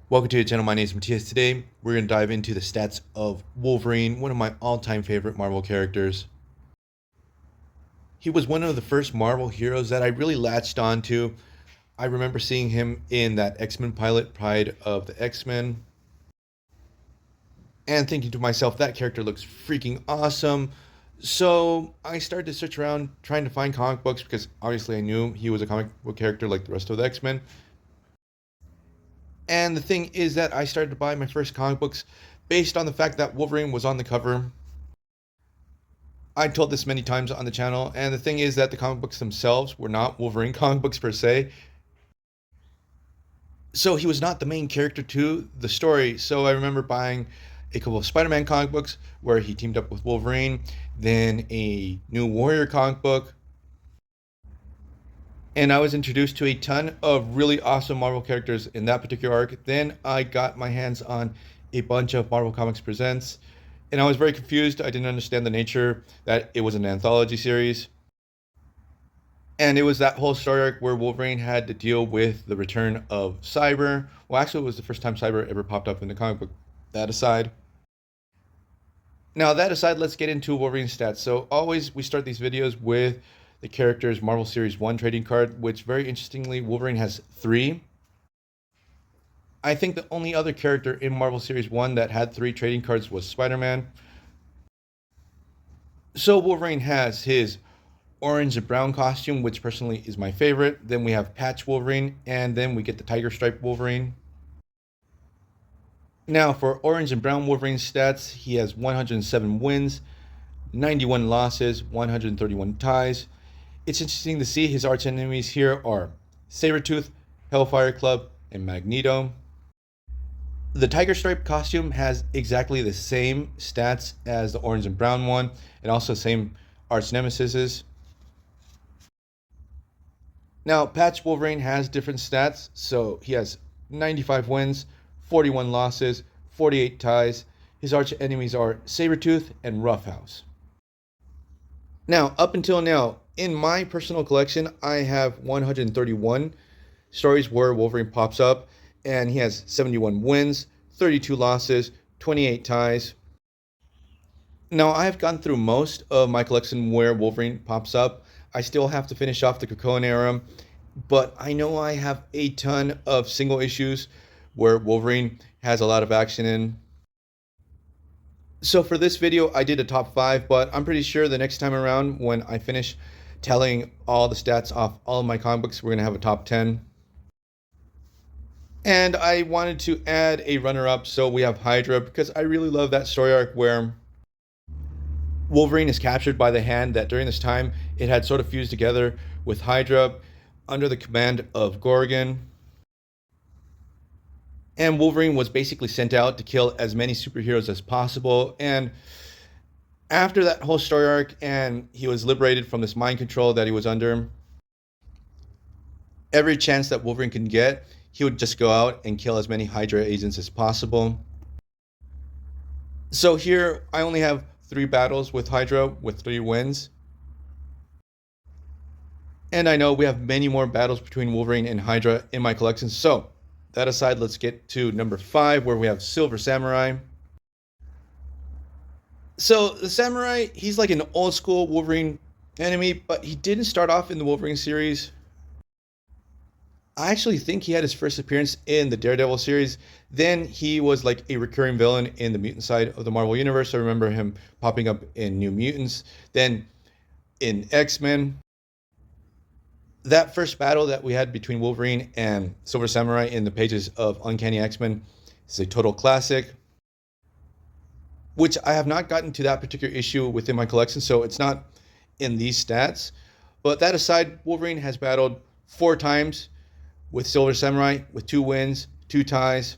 Welcome to the channel. My name is Matthias. Today, we're going to dive into the stats of Wolverine, one of my all-time favorite Marvel characters. He was one of the first Marvel heroes that I really latched onto. I remember seeing him in that X-Men pilot, Pride of the X-Men, and thinking to myself, that character looks freaking awesome. So I started to search around trying to find comic books because obviously I knew he was a comic book character like the rest of the X-Men. And the thing is that I started to buy my first comic books based on the fact that Wolverine was on the cover. I told this many times on the channel, and the thing is that the comic books themselves were not Wolverine comic books per se. So he was not the main character to the story. So I remember buying a couple of Spider-Man comic books where he teamed up with Wolverine, then a New Warrior comic book, and I was introduced to a ton of really awesome Marvel characters in that particular arc. Then I got my hands on a bunch of Marvel Comics Presents, and I was very confused. I didn't understand the nature that it was an anthology series. And it was that whole story arc where Wolverine had to deal with the return of Cyber. Well, actually, it was the first time Cyber ever popped up in the comic book. That aside. Now, that aside, let's get into Wolverine stats. So, always we start these videos with the character's Marvel Series 1 trading card, which very interestingly, Wolverine has 3. I think the only other character in Marvel Series 1 that had 3 trading cards was Spider-Man. So Wolverine has his orange and brown costume, which personally is my favorite. Then we have Patch Wolverine, and then we get the Tiger Stripe Wolverine. Now, for orange and brown Wolverine stats, he has 107 wins, 91 losses, 131 ties. It's interesting to see his arch enemies here are Sabretooth, Hellfire Club, and Magneto. The Tiger Stripe costume has exactly the same stats as the orange and brown one, and also same arch nemesises. Now, Patch Wolverine has different stats, so he has 95 wins, 41 losses, 48 ties. His arch enemies are Sabretooth and Roughhouse. Now, up until now, in my personal collection, I have 131 stories where Wolverine pops up, and he has 71 wins, 32 losses, 28 ties. Now, I have gone through most of my collection where Wolverine pops up. I still have to finish off the Krakoan era, but I know I have a ton of single issues where Wolverine has a lot of action in. So for this video, I did a top 5, but I'm pretty sure the next time around when I finish telling all the stats off all of my comic books, we're going to have a top 10. And I wanted to add a runner-up, so we have Hydra, because I really love that story arc where Wolverine is captured by the Hand that during this time it had sort of fused together with Hydra under the command of Gorgon. And Wolverine was basically sent out to kill as many superheroes as possible. And after that whole story arc, and he was liberated from this mind control that he was under, every chance that Wolverine can get, he would just go out and kill as many Hydra agents as possible. So here, I only have 3 battles with Hydra with 3 wins. And I know we have many more battles between Wolverine and Hydra in my collection. So that aside, let's get to number 5, where we have Silver Samurai. So the Samurai, he's like an old school Wolverine enemy, but he didn't start off in the Wolverine series. I actually think he had his first appearance in the Daredevil series. Then he was like a recurring villain in the mutant side of the Marvel Universe. I remember him popping up in New Mutants. Then in X-Men. That first battle that we had between Wolverine and Silver Samurai in the pages of Uncanny X-Men is a total classic, which I have not gotten to that particular issue within my collection, so it's not in these stats. But that aside, Wolverine has battled 4 times with Silver Samurai with 2 wins, 2 ties.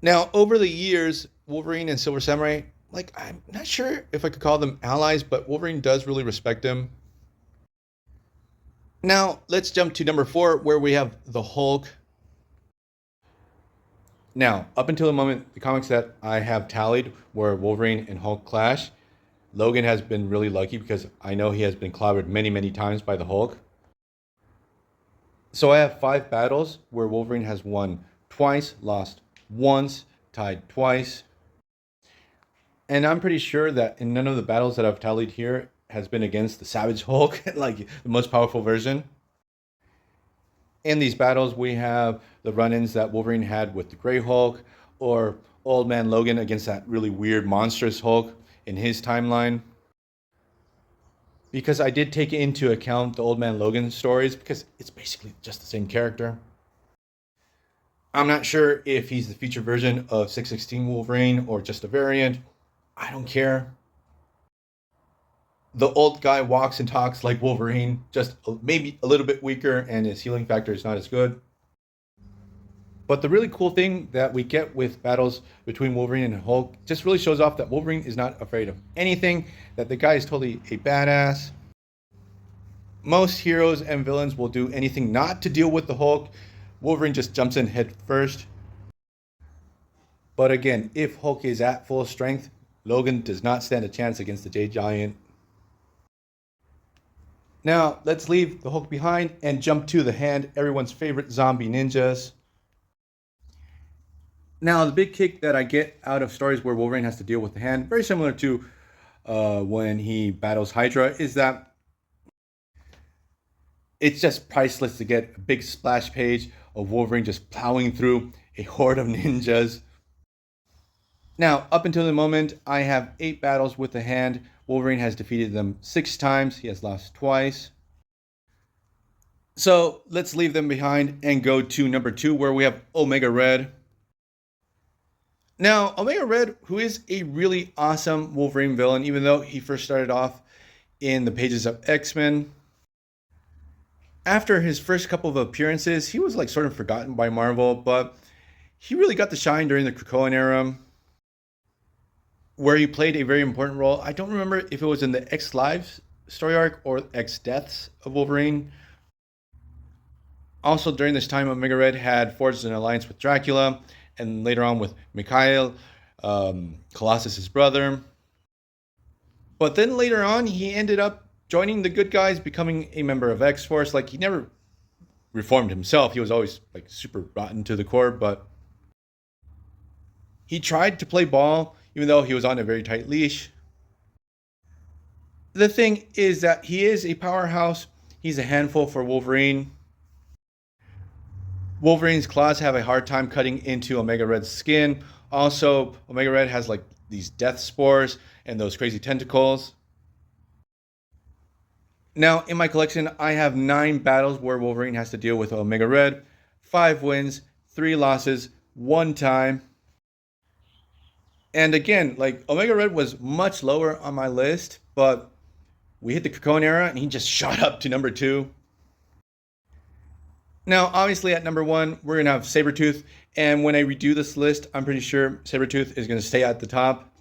Now, over the years, Wolverine and Silver Samurai, like, I'm not sure if I could call them allies, but Wolverine does really respect him. Now, let's jump to number 4, where we have the Hulk. Now, up until the moment, the comics that I have tallied where Wolverine and Hulk clash, Logan has been really lucky because I know he has been clobbered many, many times by the Hulk. So I have 5 battles where Wolverine has won twice, lost once, tied twice. And I'm pretty sure that in none of the battles that I've tallied here has been against the Savage Hulk, like the most powerful version. In these battles, we have the run-ins that Wolverine had with the Grey Hulk, or Old Man Logan against that really weird monstrous Hulk in his timeline. Because I did take into account the Old Man Logan stories, because it's basically just the same character. I'm not sure if he's the future version of 616 Wolverine or just a variant. I don't care. The old guy walks and talks like Wolverine, just maybe a little bit weaker, and his healing factor is not as good. But the really cool thing that we get with battles between Wolverine and Hulk just really shows off that Wolverine is not afraid of anything, that the guy is totally a badass. Most heroes and villains will do anything not to deal with the Hulk. Wolverine just jumps in head first. But again, if Hulk is at full strength, Logan does not stand a chance against the Jade Giant. Now, let's leave the Hulk behind and jump to the Hand, everyone's favorite zombie ninjas. Now, the big kick that I get out of stories where Wolverine has to deal with the Hand, very similar to when he battles Hydra, is that it's just priceless to get a big splash page of Wolverine just plowing through a horde of ninjas. Now, up until the moment, I have 8 battles with the Hand. Wolverine has defeated them 6 times. He has lost twice. So let's leave them behind and go to number 2, where we have Omega Red. Now, Omega Red, who is a really awesome Wolverine villain, even though he first started off in the pages of X-Men. After his first couple of appearances, he was like sort of forgotten by Marvel, but he really got the shine during the Krakoan era, where he played a very important role. I don't remember if it was in the X Lives story arc or X Deaths of Wolverine. Also, during this time, Omega Red had forged an alliance with Dracula, and later on with Mikhail, Colossus' brother. But then later on, he ended up joining the good guys, becoming a member of X-Force. Like, he never reformed himself. He was always like super rotten to the core, but he tried to play ball, even though he was on a very tight leash. The thing is that he is a powerhouse. He's a handful for Wolverine. Wolverine's claws have a hard time cutting into Omega Red's skin. Also, Omega Red has like these death spores and those crazy tentacles. Now, in my collection, I have 9 battles where Wolverine has to deal with Omega Red. 5 wins, 3 losses, 1 time. And again, like, Omega Red was much lower on my list, but we hit the Krakoan era and he just shot up to number 2. Now, obviously at number 1, we're going to have Sabretooth. And when I redo this list, I'm pretty sure Sabretooth is going to stay at the top.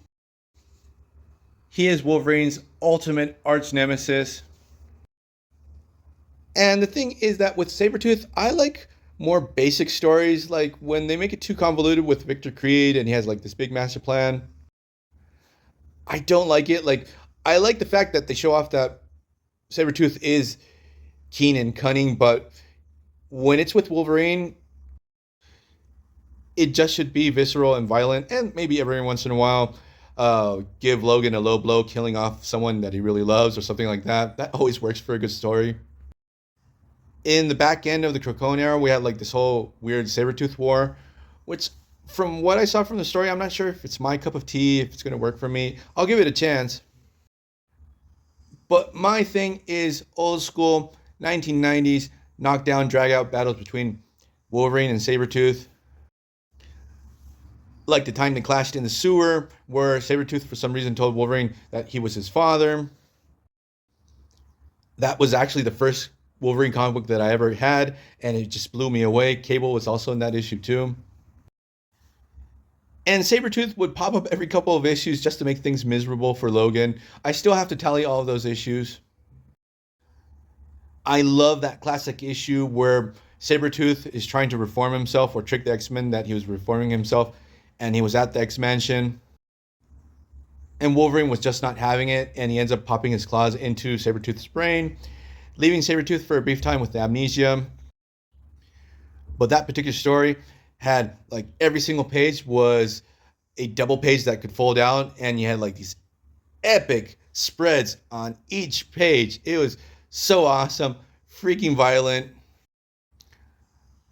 He is Wolverine's ultimate arch nemesis. And the thing is that with Sabretooth, I like more basic stories. Like when they make it too convoluted with Victor Creed and he has like this big master plan, I don't like it. Like, I like the fact that they show off that Sabretooth is keen and cunning, but when it's with Wolverine, it just should be visceral and violent, and maybe every once in a while give Logan a low blow, killing off someone that he really loves or something like that. That always works for a good story. In the back end of the Krakoan era, we had like this whole weird Sabretooth war, which from what I saw from the story, I'm not sure if it's my cup of tea, if it's going to work for me. I'll give it a chance. But my thing is old school 1990s knockdown, drag out battles between Wolverine and Sabretooth. Like the time they clashed in the sewer, where Sabretooth for some reason told Wolverine that he was his father. That was actually the first Wolverine comic book that I ever had, and it just blew me away. Cable was also in that issue too. And Sabretooth would pop up every couple of issues just to make things miserable for Logan. I still have to tally all of those issues. I love that classic issue where Sabretooth is trying to reform himself or trick the X-Men that he was reforming himself, and he was at the X-Mansion. And Wolverine was just not having it, and he ends up popping his claws into Sabretooth's brain, leaving Sabretooth for a brief time with amnesia. But that particular story had like every single page was a double page that could fold out, and you had like these epic spreads on each page. It was so awesome, freaking violent.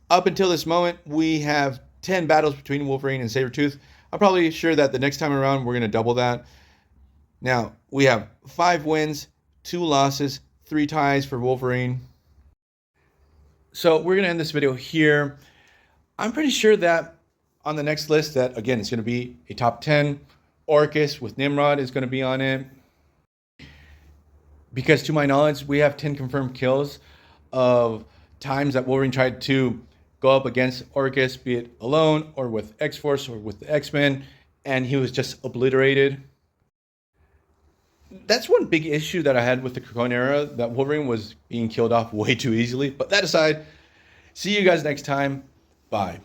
Up until this moment, we have 10 battles between Wolverine and Sabretooth. I'm probably sure that the next time around, we're going to double that. Now, we have 5 wins, 2 losses, 3 ties for Wolverine. So we're going to end this video here. I'm pretty sure that on the next list that, again, it's going to be a top 10. Orcus with Nimrod is going to be on it. Because to my knowledge, we have 10 confirmed kills of times that Wolverine tried to go up against Orcus, be it alone or with X-Force or with the X-Men, and he was just obliterated. That's one big issue that I had with the Krakoan era, that Wolverine was being killed off way too easily. But that aside, see you guys next time. Bye.